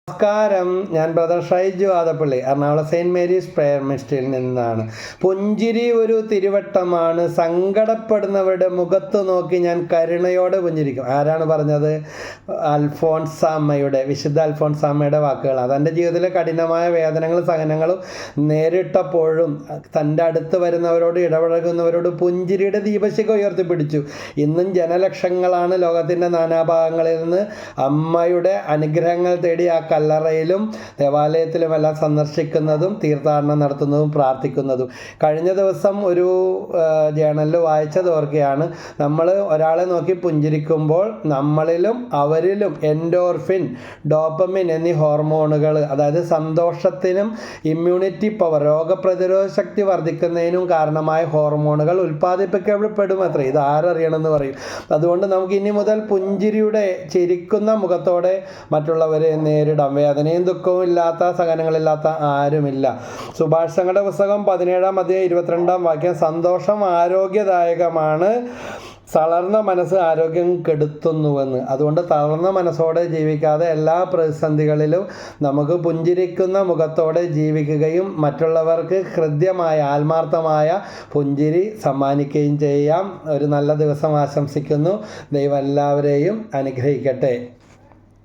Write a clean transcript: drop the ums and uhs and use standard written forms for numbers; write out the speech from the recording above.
നമസ്കാരം. ഞാൻ brother Shaiju Adappally, Ernakulam saint Mary's prayer മിനിസ്ട്രിയിൽ നിന്നാണ്. പുഞ്ചിരി ഒരു തിരുവട്ടമാണ്, സങ്കടപ്പെടുന്നവരുടെ മുഖത്ത് നോക്കി ഞാൻ കരുണയോടെ പുഞ്ചിരിക്കും. ആരാണ് പറഞ്ഞത്? വിശുദ്ധ അൽഫോൺസാമ്മയുടെ വാക്കുകൾ. അതെൻ്റെ ജീവിതത്തിലെ കഠിനമായ വേദനകളും സഹനങ്ങളും നേരിട്ടപ്പോഴും തൻ്റെ അടുത്ത് വരുന്നവരോട് ഇടപഴകുന്നവരോട് പുഞ്ചിരിയുടെ ദീപശിഖ ഉയർത്തിപ്പിടിച്ചു. ഇന്നും ജനലക്ഷങ്ങളാണ് ലോകത്തിൻ്റെ നാനാഭാഗങ്ങളിൽ നിന്ന് അമ്മയുടെ അനുഗ്രഹങ്ങൾ തേടി ആ കല്ലറയിലും ദേവാലയത്തിലുമെല്ലാം സന്ദർശിക്കുന്നതും തീർത്ഥാടനം നടത്തുന്നതും പ്രാർത്ഥിക്കുന്നതും. കഴിഞ്ഞ ദിവസം ഒരു ജേണലിൽ വായിച്ചത് ഓർക്കുകയാണ്. നമ്മൾ ഒരാളെ നോക്കി പുഞ്ചിരിക്കുമ്പോൾ നമ്മളിലും അവരിലും എൻഡോർഫിൻ, ഡോപ്പമിൻ എന്നീ ഹോർമോണുകൾ, അതായത് സന്തോഷത്തിനും ഇമ്മ്യൂണിറ്റി പവർ, രോഗപ്രതിരോധ ശക്തി വർദ്ധിക്കുന്നതിനും കാരണമായ ഹോർമോണുകൾ ഉൽപ്പാദിപ്പിക്കപ്പെടുമത്രേ. ഇത് ആരറിയണമെന്ന് പറയും. അതുകൊണ്ട് നമുക്ക് ഇനി മുതൽ പുഞ്ചിരിയുടെ ചിരിക്കുന്ന മുഖത്തോടെ മറ്റുള്ളവരെ നേരിടാം. വേദനയും ദുഃഖവും ഇല്ലാത്ത, സഹനങ്ങളില്ലാത്ത ആരുമില്ല. സുഭാഷിതങ്ങളുടെ പുസ്തകം 17-ാം അധ്യായം 22-ാം വാക്യം, സന്തോഷം ആരോഗ്യദായകമാണ്, തളർന്ന മനസ്സ് ആരോഗ്യം കെടുത്തുന്നുവെന്ന്. അതുകൊണ്ട് തളർന്ന മനസ്സോടെ ജീവിക്കാതെ എല്ലാ പ്രതിസന്ധികളിലും നമുക്ക് പുഞ്ചിരിക്കുന്ന മുഖത്തോടെ ജീവിക്കുകയും മറ്റുള്ളവർക്ക് ഹൃദ്യമായ ആത്മാർത്ഥമായ പുഞ്ചിരി സമ്മാനിക്കുകയും ചെയ്യാം. ഒരു നല്ല ദിവസം ആശംസിക്കുന്നു. ദൈവം എല്ലാവരെയും അനുഗ്രഹിക്കട്ടെ.